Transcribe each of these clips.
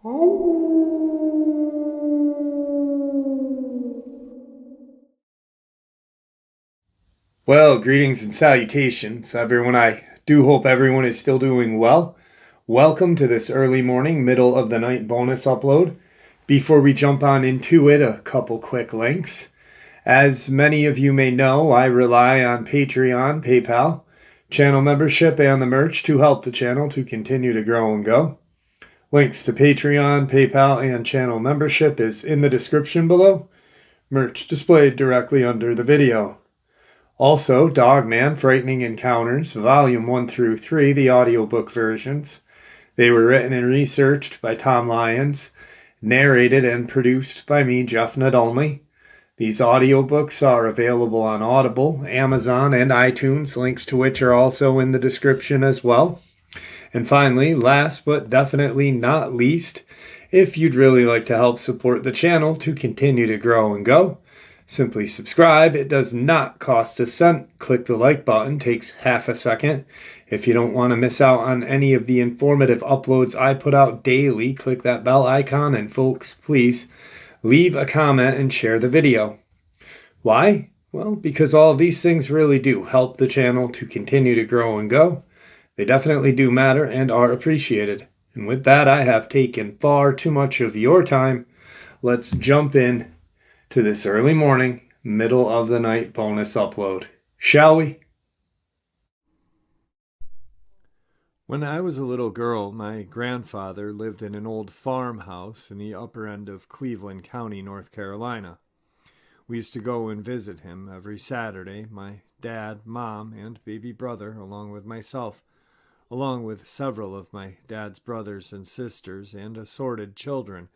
Well, greetings and salutations, everyone. I do hope everyone is still doing well. Welcome to this early morning, middle of the night bonus upload. Before we jump on into it, a couple quick links. As many of you may know, I rely on Patreon, PayPal, channel membership, and the merch to help the channel to continue to grow and go. Links to Patreon, PayPal, and channel membership is in the description below. Merch displayed directly under the video. Also, Dogman, Frightening Encounters, Volume 1 through 3, the audiobook versions. They were written and researched by Tom Lyons, narrated and produced by me, Jeff Nadolny. These audiobooks are available on Audible, Amazon, and iTunes, links to which are also in the description as well. And finally, last but definitely not least, if you'd really like to help support the channel to continue to grow and go, simply subscribe. It does not cost a cent. Click the like button, takes half a second. If you don't want to miss out on any of the informative uploads I put out daily, click that bell icon, and folks, please leave a comment and share the video. Why? Well, because all of these things really do help the channel to continue to grow and go. They definitely do matter and are appreciated. And with that, I have taken far too much of your time. Let's jump in to this early morning, middle of the night bonus upload. Shall we? When I was a little girl, my grandfather lived in an old farmhouse in the upper end of Cleveland County, North Carolina. We used to go and visit him every Saturday, my dad, mom, and baby brother, along with myself, along with several of my dad's brothers and sisters and assorted children.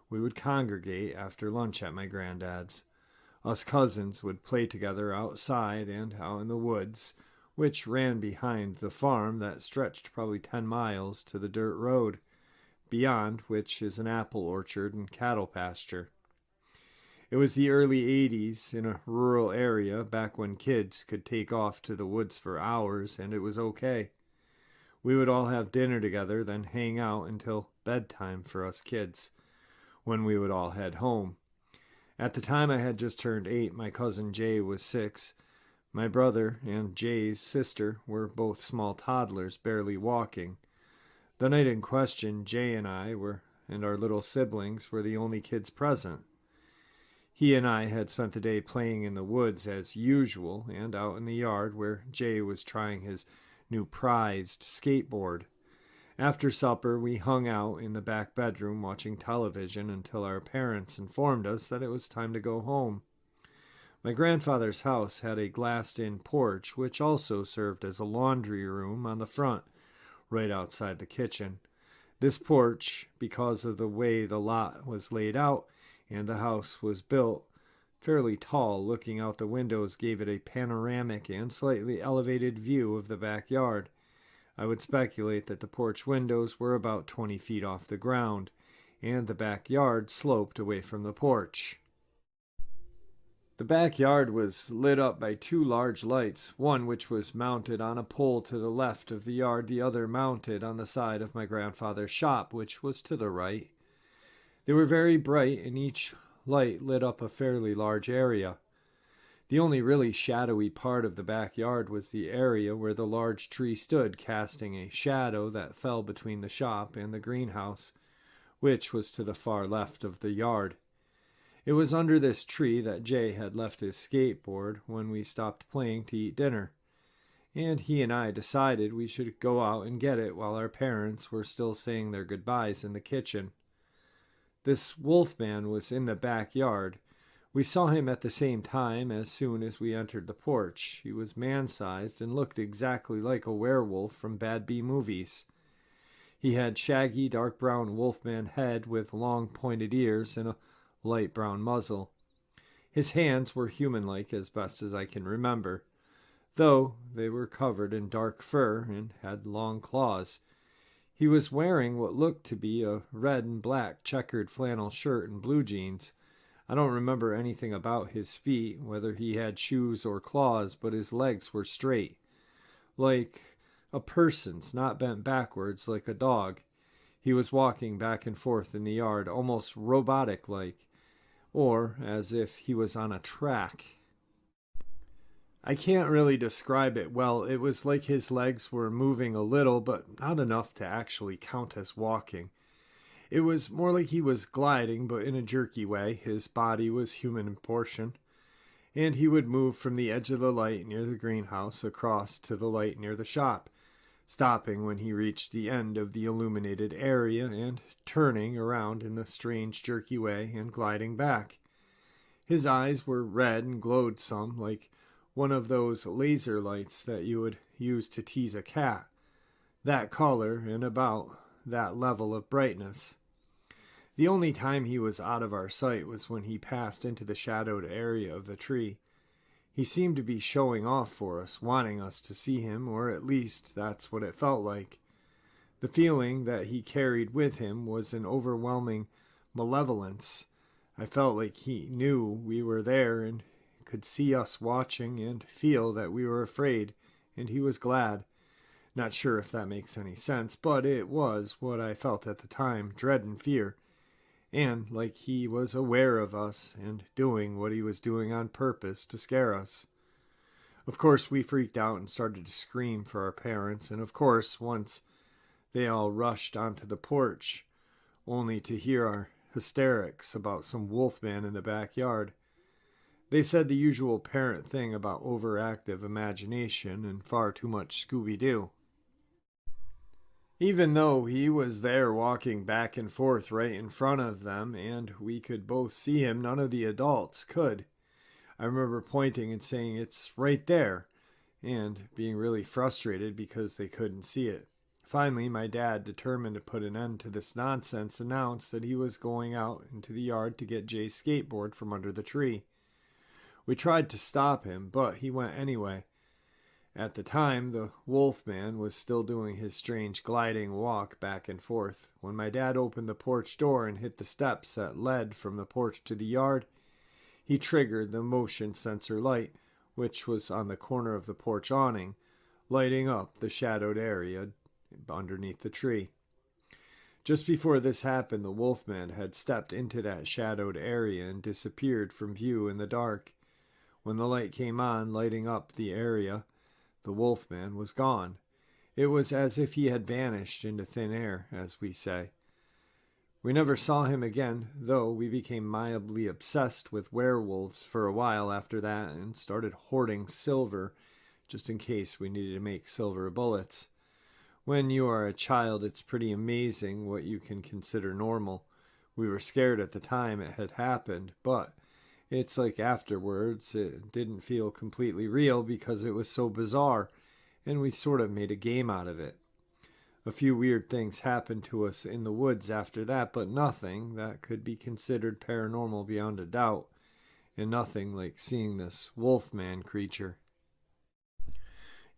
We would congregate after lunch at my granddad's. Us cousins would play together outside and out in the woods, which ran behind the farm that stretched probably 10 miles to the dirt road, beyond which is an apple orchard and cattle pasture. It was the early 80s in a rural area, back when kids could take off to the woods for hours and it was okay. We would all have dinner together, then hang out until bedtime for us kids, when we would all head home. At the time I had just turned 8, my cousin Jay was 6. My brother and Jay's sister were both small toddlers, barely walking. The night in question, Jay and our little siblings were the only kids present. He and I had spent the day playing in the woods as usual and out in the yard where Jay was trying his new prized skateboard. After supper, we hung out in the back bedroom watching television until our parents informed us that it was time to go home. My grandfather's house had a glassed-in porch, which also served as a laundry room on the front, right outside the kitchen. This porch, because of the way the lot was laid out and the house was built, fairly tall, looking out the windows gave it a panoramic and slightly elevated view of the backyard. I would speculate that the porch windows were about 20 feet off the ground, and the backyard sloped away from the porch. The backyard was lit up by 2 large lights, one which was mounted on a pole to the left of the yard, the other mounted on the side of my grandfather's shop, which was to the right. They were very bright, and each light lit up a fairly large area. The only really shadowy part of the backyard was the area where the large tree stood, casting a shadow that fell between the shop and the greenhouse, which was to the far left of the yard. It was under this tree that Jay had left his skateboard when we stopped playing to eat dinner, and he and I decided we should go out and get it while our parents were still saying their goodbyes in the kitchen. This wolfman was in the backyard. We saw him at the same time as soon as we entered the porch. He was man-sized and looked exactly like a werewolf from bad B movies. He had shaggy, dark brown wolfman head with long pointed ears and a light brown muzzle. His hands were human-like as best as I can remember, though they were covered in dark fur and had long claws. He was wearing what looked to be a red and black checkered flannel shirt and blue jeans. I don't remember anything about his feet, whether he had shoes or claws, but his legs were straight, like a person's, not bent backwards like a dog. He was walking back and forth in the yard, almost robotic-like, or as if he was on a track. I can't really describe it well. It was like his legs were moving a little, but not enough to actually count as walking. It was more like he was gliding, but in a jerky way. His body was human in portion, and he would move from the edge of the light near the greenhouse across to the light near the shop, stopping when he reached the end of the illuminated area and turning around in the strange jerky way and gliding back. His eyes were red and glowed some, like one of those laser lights that you would use to tease a cat. That color and about that level of brightness. The only time he was out of our sight was when he passed into the shadowed area of the tree. He seemed to be showing off for us, wanting us to see him, or at least that's what it felt like. The feeling that he carried with him was an overwhelming malevolence. I felt like he knew we were there and could see us watching and feel that we were afraid, and he was glad. Not sure if that makes any sense, but it was what I felt at the time, dread and fear. And like he was aware of us and doing what he was doing on purpose to scare us. Of course, we freaked out and started to scream for our parents, and of course, once they all rushed onto the porch, only to hear our hysterics about some wolfman in the backyard. They said the usual parent thing about overactive imagination and far too much Scooby-Doo. Even though he was there walking back and forth right in front of them, and we could both see him, none of the adults could. I remember pointing and saying, "It's right there," and being really frustrated because they couldn't see it. Finally, my dad, determined to put an end to this nonsense, announced that he was going out into the yard to get Jay's skateboard from under the tree. We tried to stop him, but he went anyway. At the time, the wolfman was still doing his strange gliding walk back and forth. When my dad opened the porch door and hit the steps that led from the porch to the yard, he triggered the motion sensor light, which was on the corner of the porch awning, lighting up the shadowed area underneath the tree. Just before this happened, the wolfman had stepped into that shadowed area and disappeared from view in the dark. When the light came on, lighting up the area, the wolfman was gone. It was as if he had vanished into thin air, as we say. We never saw him again, though we became mildly obsessed with werewolves for a while after that and started hoarding silver, just in case we needed to make silver bullets. When you are a child, it's pretty amazing what you can consider normal. We were scared at the time it had happened, but it's like afterwards, it didn't feel completely real because it was so bizarre, and we sort of made a game out of it. A few weird things happened to us in the woods after that, but nothing that could be considered paranormal beyond a doubt, and nothing like seeing this wolfman creature.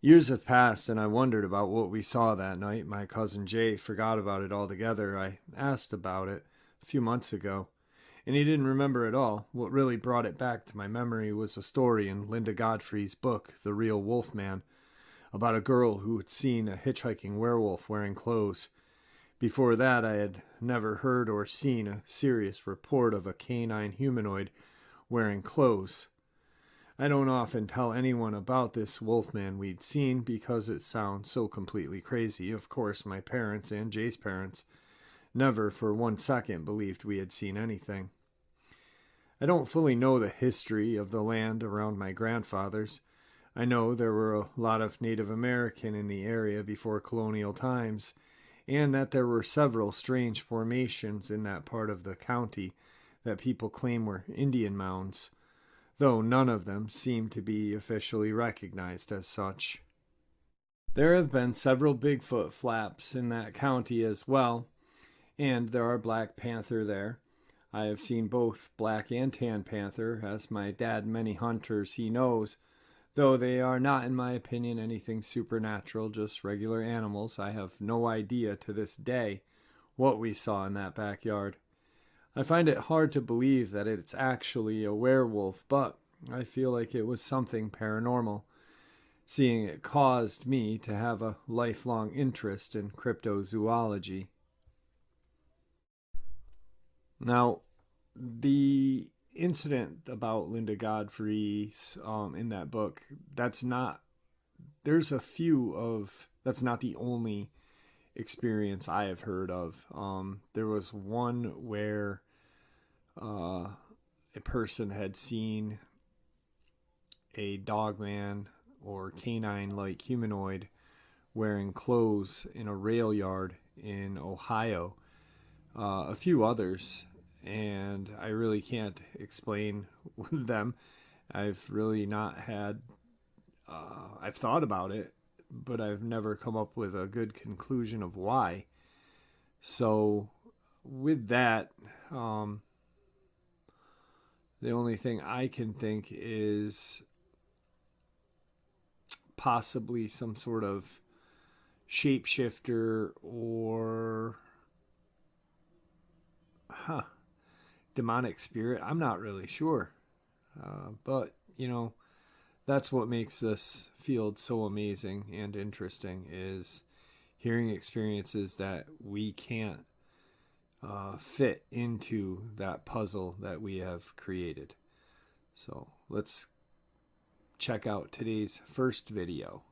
Years have passed, and I wondered about what we saw that night. My cousin Jay forgot about it altogether. I asked about it a few months ago, and he didn't remember at all. What really brought it back to my memory was a story in Linda Godfrey's book, The Real Wolfman, about a girl who had seen a hitchhiking werewolf wearing clothes. Before that, I had never heard or seen a serious report of a canine humanoid wearing clothes. I don't often tell anyone about this wolfman we'd seen because it sounds so completely crazy. Of course, my parents and Jay's parents never for 1 second believed we had seen anything. I don't fully know the history of the land around my grandfather's. I know there were a lot of Native American in the area before colonial times, and that there were several strange formations in that part of the county that people claim were Indian mounds, though none of them seem to be officially recognized as such. There have been several Bigfoot flaps in that county as well, and there are black panther there. I have seen both black and tan panther, as my dad many hunters he knows, though they are not, in my opinion, anything supernatural, just regular animals. I have no idea to this day what we saw in that backyard. I find it hard to believe that it's actually a werewolf, but I feel like it was something paranormal. Seeing it caused me to have a lifelong interest in cryptozoology. Now, the incident about Linda Godfrey's in that book, that's not, there's a few of, that's not the only experience I have heard of. There was one where a person had seen a dogman or canine-like humanoid wearing clothes in a rail yard in Ohio. A few others, and I really can't explain them. I've really not had, I've thought about it, but I've never come up with a good conclusion of why. So, with that, the only thing I can think is possibly some sort of shapeshifter or demonic spirit. I'm not really sure. But, that's what makes this field so amazing and interesting, is hearing experiences that we can't fit into that puzzle that we have created. So let's check out today's first video.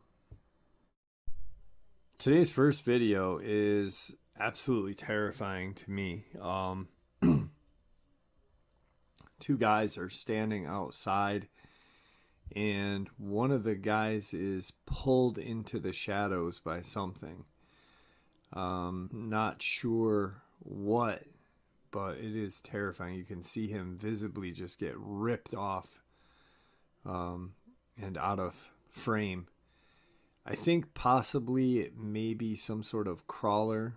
Today's first video is absolutely terrifying to me. Two guys are standing outside, and one of the guys is pulled into the shadows by something. Not sure what, but it is terrifying. You can see him visibly just get ripped off and out of frame. I think possibly it may be some sort of crawler.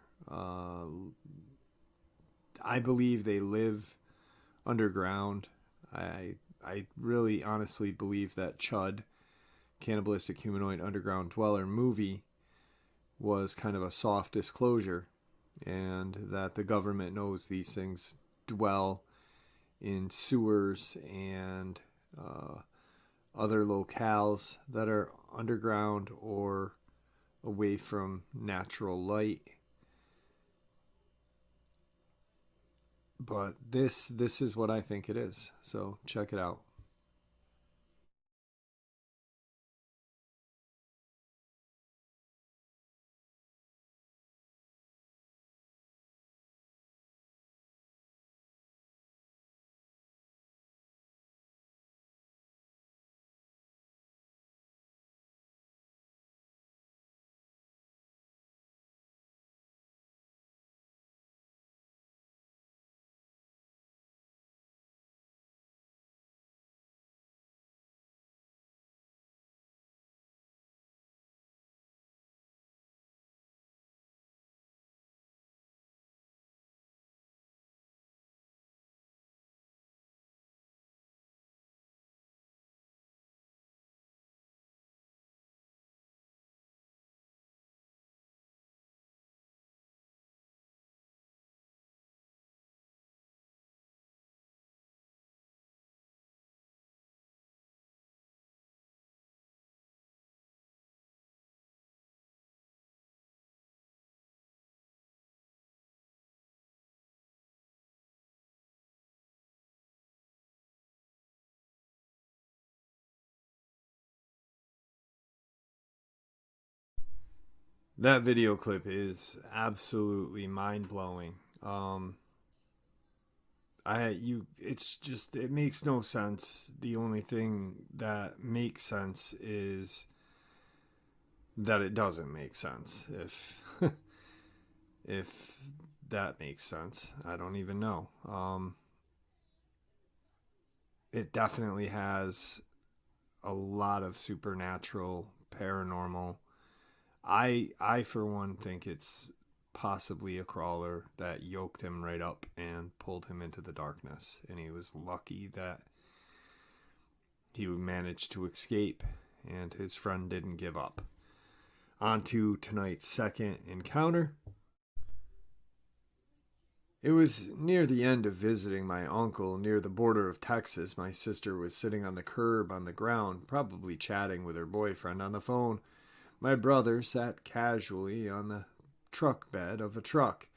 I believe they live underground. I really honestly believe that Chud, Cannibalistic Humanoid Underground Dweller movie, was kind of a soft disclosure, and that the government knows these things dwell in sewers and other locales that are underground or away from natural light. But this is what I think it is. So check it out. That video clip is absolutely mind-blowing. It makes no sense. The only thing that makes sense is that it doesn't make sense. If that makes sense, I don't even know. It definitely has a lot of supernatural, paranormal. I for one think it's possibly a crawler that yoked him right up and pulled him into the darkness, and he was lucky that he managed to escape and his friend didn't give up. On to tonight's second encounter. It was near the end of visiting my uncle near the border of Texas. My sister was sitting on the curb on the ground, probably chatting with her boyfriend on the phone. My brother sat casually on the truck bed of a truck.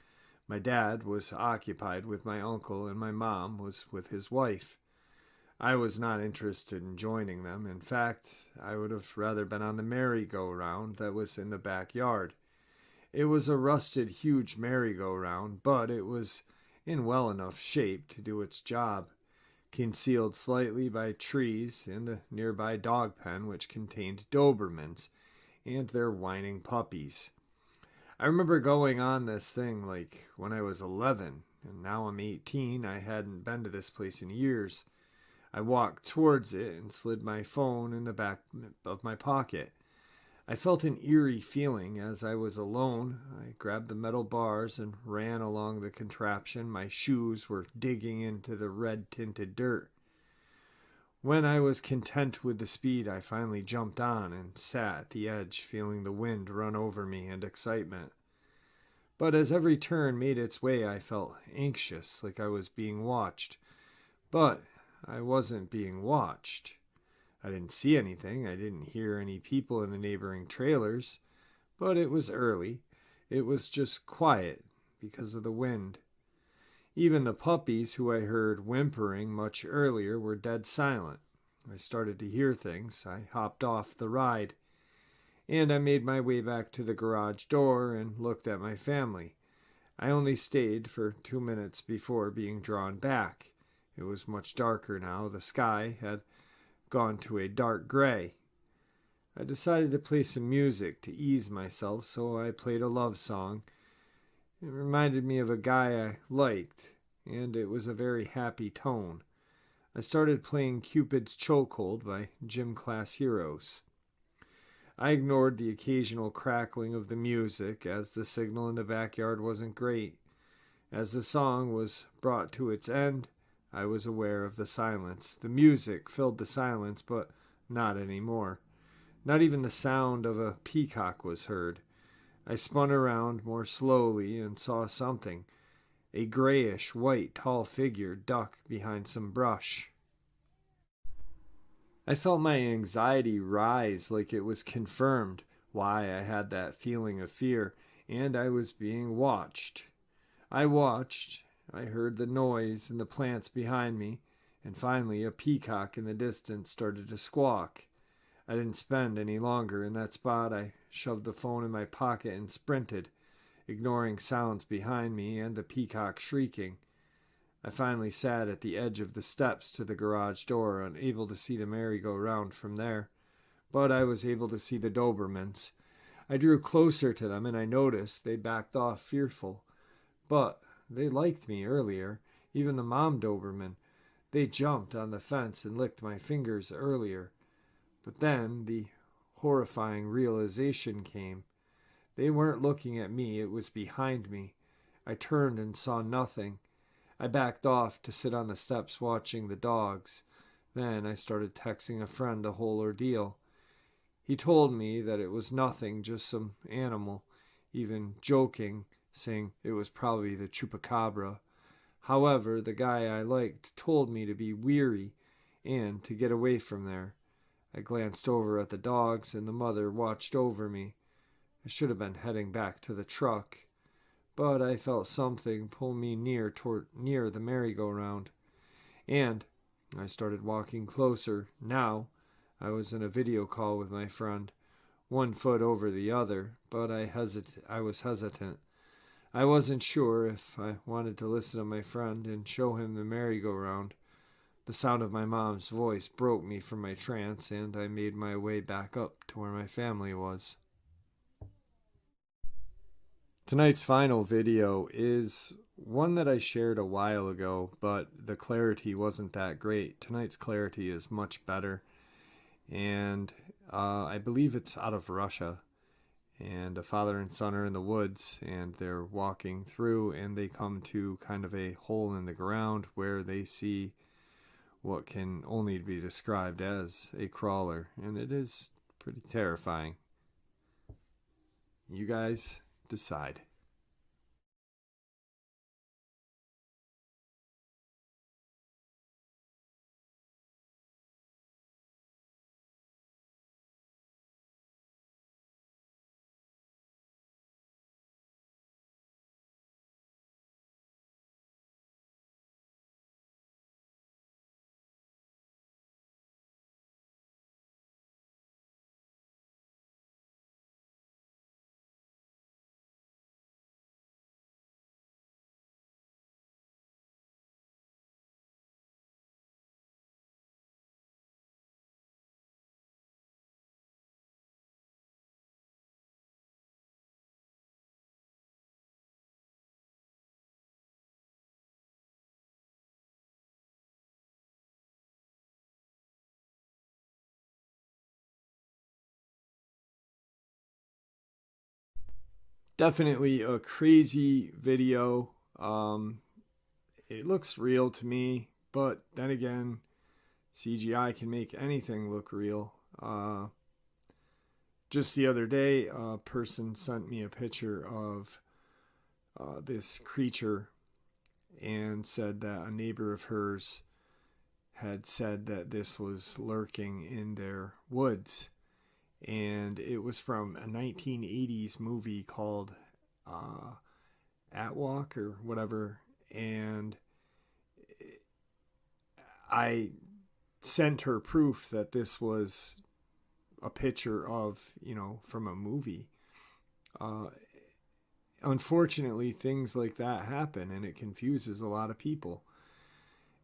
My dad was occupied with my uncle, and my mom was with his wife. I was not interested in joining them. In fact, I would have rather been on the merry-go-round that was in the backyard. It was a rusted, huge merry-go-round, but it was in well enough shape to do its job, concealed slightly by trees in the nearby dog pen, which contained Dobermans and their whining puppies. I remember going on this thing like when I was 11, and now I'm 18. I hadn't been to this place in years. I walked towards it and slid my phone in the back of my pocket. I felt an eerie feeling as I was alone. I grabbed the metal bars and ran along the contraption. My shoes were digging into the red-tinted dirt. When I was content with the speed, I finally jumped on and sat at the edge, feeling the wind run over me and excitement. But as every turn made its way, I felt anxious, like I was being watched. But I wasn't being watched. I didn't see anything. I didn't hear any people in the neighboring trailers. But it was early. It was just quiet because of the wind. Even the puppies, who I heard whimpering much earlier, were dead silent. I started to hear things. I hopped off the ride, and I made my way back to the garage door and looked at my family. I only stayed for 2 minutes before being drawn back. It was much darker now. The sky had gone to a dark gray. I decided to play some music to ease myself, so I played a love song. It reminded me of a guy I liked, and it was a very happy tone. I started playing Cupid's Chokehold by Gym Class Heroes. I ignored the occasional crackling of the music, as the signal in the backyard wasn't great. As the song was brought to its end, I was aware of the silence. The music filled the silence, but not anymore. Not even the sound of a peacock was heard. I spun around more slowly and saw something. A grayish, white, tall figure duck behind some brush. I felt my anxiety rise, like it was confirmed why I had that feeling of fear, and I was being watched. I watched. I heard the noise in the plants behind me, and finally a peacock in the distance started to squawk. I didn't spend any longer in that spot. I shoved the phone in my pocket and sprinted, ignoring sounds behind me and the peacock shrieking. I finally sat at the edge of the steps to the garage door, unable to see the merry-go-round from there, but I was able to see the Dobermans. I drew closer to them, and I noticed they backed off fearful. But they liked me earlier, even the mom Doberman. They jumped on the fence and licked my fingers earlier. But then the horrifying realization came. They weren't looking at me, it was behind me. I turned and saw nothing. I backed off to sit on the steps watching the dogs. Then I started texting a friend the whole ordeal. He told me that it was nothing, just some animal, even joking, saying it was probably the chupacabra. However, the guy I liked told me to be weary and to get away from there. I glanced over at the dogs, and the mother watched over me. I should have been heading back to the truck, but I felt something pull me near the merry-go-round, and I started walking closer. Now I was in a video call with my friend, 1 foot over the other, but I was hesitant. I wasn't sure if I wanted to listen to my friend and show him the merry-go-round. The sound of my mom's voice broke me from my trance, and I made my way back up to where my family was. Tonight's final video is one that I shared a while ago, but the clarity wasn't that great. Tonight's clarity is much better, and I believe it's out of Russia. And a father and son are in the woods, and they're walking through, and they come to kind of a hole in the ground where they see what can only be described as a crawler, and it is pretty terrifying. You guys decide. Definitely a crazy video. It looks real to me, but then again, CGI can make anything look real. Just the other day, a person sent me a picture of this creature and said that a neighbor of hers had said that this was lurking in their woods. And it was from a 1980s movie called At Walk or whatever. And I sent her proof that this was a picture of, from a movie. Unfortunately, things like that happen and it confuses a lot of people.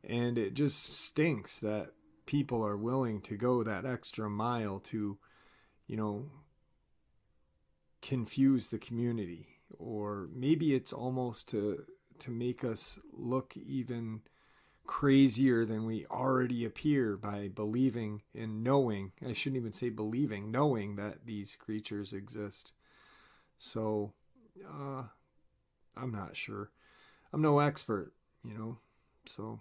And it just stinks that people are willing to go that extra mile to, confuse the community. Or maybe it's almost to make us look even crazier than we already appear by believing and knowing, I shouldn't even say believing, knowing that these creatures exist. So, I'm not sure. I'm no expert, so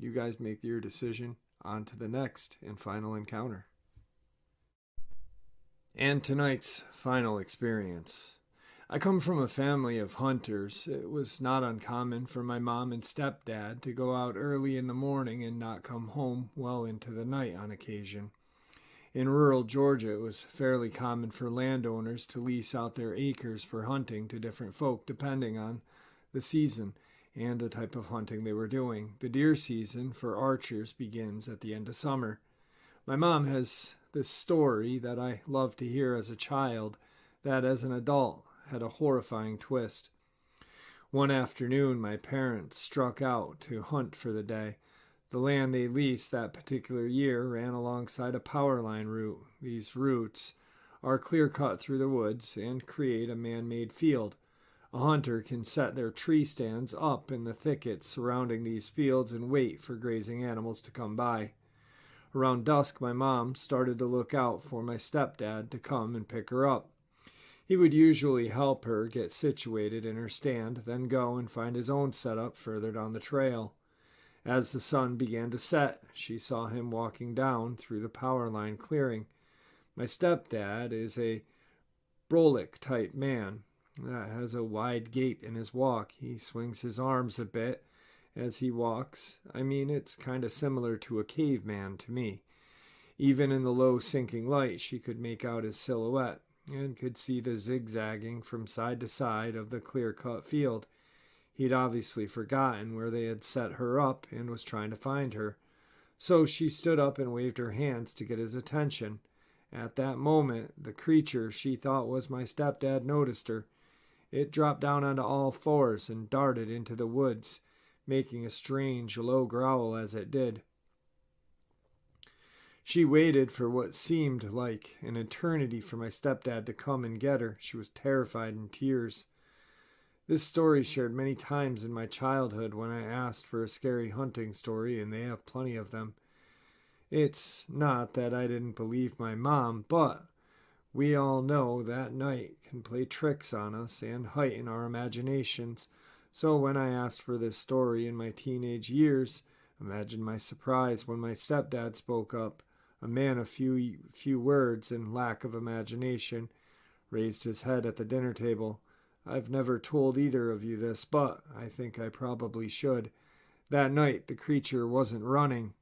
you guys make your decision. On to the next and final encounter. And tonight's final experience. I come from a family of hunters. It was not uncommon for my mom and stepdad to go out early in the morning and not come home well into the night on occasion. In rural Georgia, it was fairly common for landowners to lease out their acres for hunting to different folk depending on the season and the type of hunting they were doing. The deer season for archers begins at the end of summer. My mom has this story that I loved to hear as a child that as an adult had a horrifying twist. One afternoon, my parents struck out to hunt for the day. The land they leased that particular year ran alongside a power line route. These routes are clear cut through the woods and create a man-made field. A hunter can set their tree stands up in the thickets surrounding these fields and wait for grazing animals to come by. Around dusk, my mom started to look out for my stepdad to come and pick her up. He would usually help her get situated in her stand, then go and find his own setup further down the trail. As the sun began to set, she saw him walking down through the power line clearing. My stepdad is a brolic-type man that has a wide gait in his walk. He swings his arms a bit as he walks. It's kind of similar to a caveman to me. Even in the low sinking light, she could make out his silhouette and could see the zigzagging from side to side of the clear-cut field. He'd obviously forgotten where they had set her up and was trying to find her. So she stood up and waved her hands to get his attention. At that moment, the creature she thought was my stepdad noticed her. It dropped down onto all fours and darted into the woods, making a strange low growl as it did. She waited for what seemed like an eternity for my stepdad to come and get her. She was terrified in tears. This story shared many times in my childhood when I asked for a scary hunting story, and they have plenty of them. It's not that I didn't believe my mom, but we all know that night can play tricks on us and heighten our imaginations. So when I asked for this story in my teenage years, imagine my surprise when my stepdad spoke up. A man of few words and lack of imagination, raised his head at the dinner table. I've never told either of you this, but I think I probably should. That night, the creature wasn't running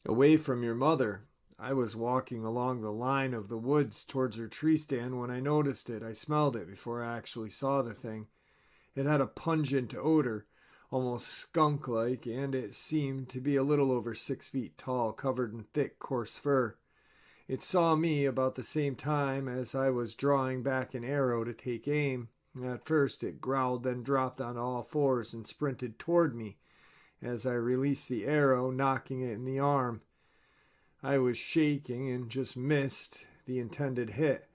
away from your mother. I was walking along the line of the woods towards her tree stand when I noticed it. I smelled it before I actually saw the thing. It had a pungent odor, almost skunk-like, and it seemed to be a little over 6 feet tall, covered in thick, coarse fur. It saw me about the same time as I was drawing back an arrow to take aim. At first it growled, then dropped on all fours and sprinted toward me as I released the arrow, knocking it in the arm. I was shaking and just missed the intended hit.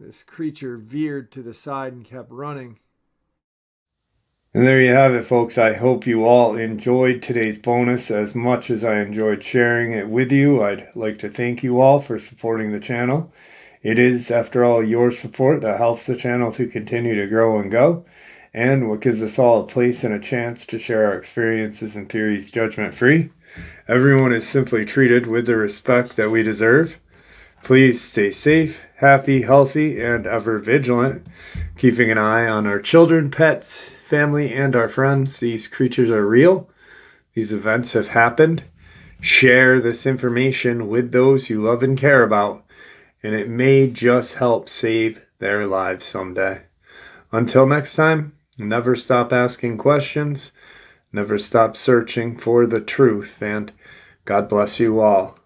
This creature veered to the side and kept running. And there you have it, folks. I hope you all enjoyed today's bonus as much as I enjoyed sharing it with you. I'd like to thank you all for supporting the channel. It is, after all, your support that helps the channel to continue to grow and go, and what gives us all a place and a chance to share our experiences and theories judgment-free. Everyone is simply treated with the respect that we deserve. Please stay safe, happy, healthy, and ever vigilant, keeping an eye on our children, pets, family, and our friends. These creatures are real. These events have happened. Share this information with those you love and care about, and it may just help save their lives someday. Until next time, never stop asking questions, never stop searching for the truth, and God bless you all.